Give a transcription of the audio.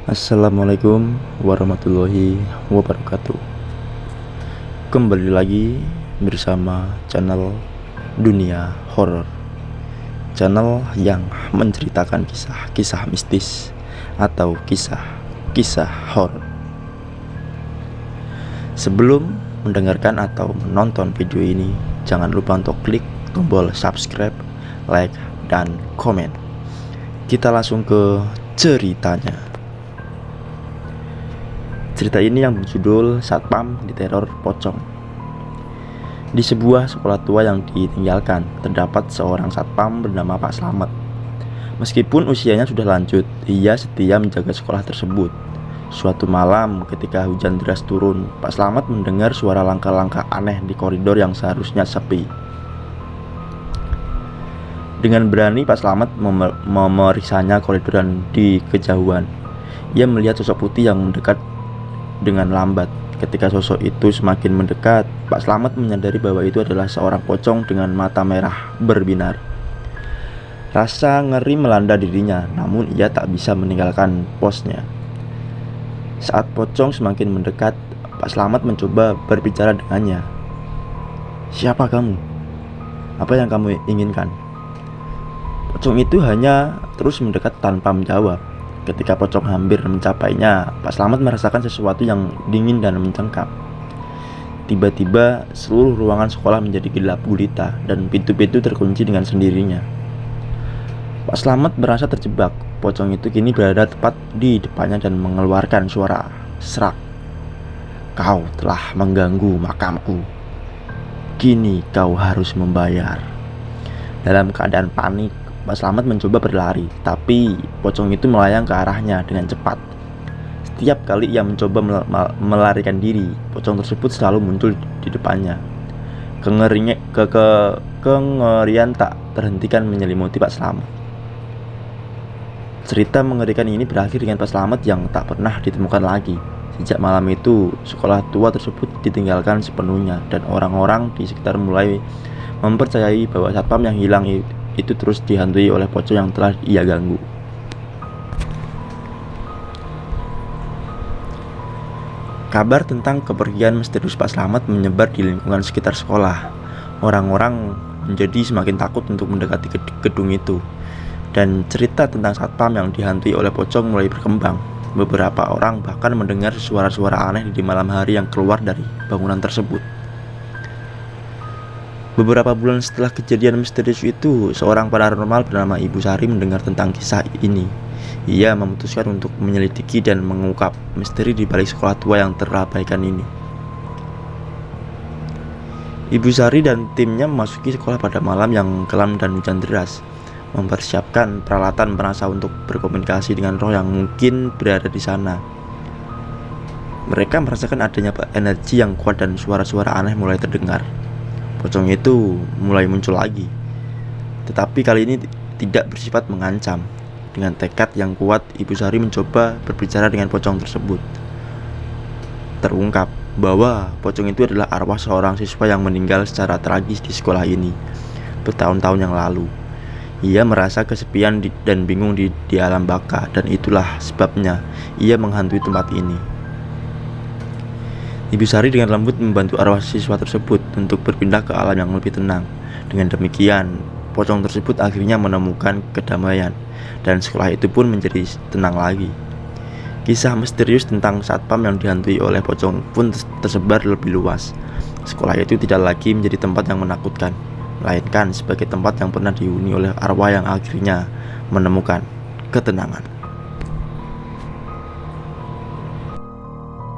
Assalamualaikum warahmatullahi wabarakatuh. Kembali lagi bersama channel Dunia Horor, channel yang menceritakan kisah-kisah mistis atau kisah-kisah horor. Sebelum mendengarkan atau menonton video ini, jangan lupa untuk klik tombol subscribe, like, dan komen. Kita langsung ke ceritanya. Cerita ini yang berjudul Satpam Diteror Pocong. Di sebuah sekolah tua yang ditinggalkan, terdapat seorang satpam bernama Pak Slamet. Meskipun usianya sudah lanjut, ia setia menjaga sekolah tersebut. Suatu malam ketika hujan deras turun, Pak Slamet mendengar suara langkah-langkah aneh di koridor yang seharusnya sepi. Dengan berani Pak Slamet memeriksanya koridor dan di kejauhan. Ia melihat sosok putih yang mendekat dengan lambat. Ketika sosok itu semakin mendekat, Pak Slamet menyadari bahwa itu adalah seorang pocong dengan mata merah berbinar. Rasa ngeri melanda dirinya, namun ia tak bisa meninggalkan posnya. Saat pocong semakin mendekat, Pak Slamet mencoba berbicara dengannya. "Siapa kamu? Apa yang kamu inginkan?" Pocong itu hanya terus mendekat tanpa menjawab. Ketika pocong hampir mencapainya, Pak Slamet merasakan sesuatu yang dingin dan mencengkam. Tiba-tiba seluruh ruangan sekolah menjadi gelap gulita dan pintu-pintu terkunci dengan sendirinya. Pak Slamet merasa terjebak. Pocong itu kini berada tepat di depannya dan mengeluarkan suara serak. "Kau telah mengganggu makamku. Kini kau harus membayar." Dalam keadaan panik, Pak Slamet mencoba berlari, tapi pocong itu melayang ke arahnya dengan cepat. Setiap kali ia mencoba melarikan diri, pocong tersebut selalu muncul di depannya. Kengerian tak terhentikan menyelimuti Pak Slamet. Cerita mengerikan ini berakhir dengan Pak Slamet yang tak pernah ditemukan lagi. Sejak malam itu, sekolah tua tersebut ditinggalkan sepenuhnya dan orang-orang di sekitar mulai mempercayai bahwa satpam yang hilang itu terus dihantui oleh pocong yang telah ia ganggu. Kabar tentang kepergian misterius Pak Slamet menyebar di lingkungan sekitar sekolah. Orang-orang menjadi semakin takut untuk mendekati gedung itu, dan cerita tentang satpam yang dihantui oleh pocong mulai berkembang. Beberapa orang bahkan mendengar suara-suara aneh di malam hari yang keluar dari bangunan tersebut. Beberapa bulan setelah kejadian misterius itu, seorang paranormal bernama Ibu Sari mendengar tentang kisah ini. Ia memutuskan untuk menyelidiki dan mengungkap misteri di balik sekolah tua yang terabaikan ini. Ibu Sari dan timnya memasuki sekolah pada malam yang kelam dan hujan deras, mempersiapkan peralatan perasa untuk berkomunikasi dengan roh yang mungkin berada di sana. Mereka merasakan adanya energi yang kuat dan suara-suara aneh mulai terdengar. Pocong itu mulai muncul lagi, tetapi kali ini tidak bersifat mengancam. Dengan tekad yang kuat, Ibu Sari mencoba berbicara dengan pocong tersebut. Terungkap bahwa pocong itu adalah arwah seorang siswa yang meninggal secara tragis di sekolah ini bertahun-tahun yang lalu. Ia merasa kesepian dan bingung di alam baka, dan itulah sebabnya ia menghantui tempat ini. Ibu Sari dengan lembut membantu arwah siswa tersebut untuk berpindah ke alam yang lebih tenang. Dengan demikian, pocong tersebut akhirnya menemukan kedamaian, dan sekolah itu pun menjadi tenang lagi. Kisah misterius tentang satpam yang dihantui oleh pocong pun tersebar lebih luas. Sekolah itu tidak lagi menjadi tempat yang menakutkan, melainkan sebagai tempat yang pernah dihuni oleh arwah yang akhirnya menemukan ketenangan.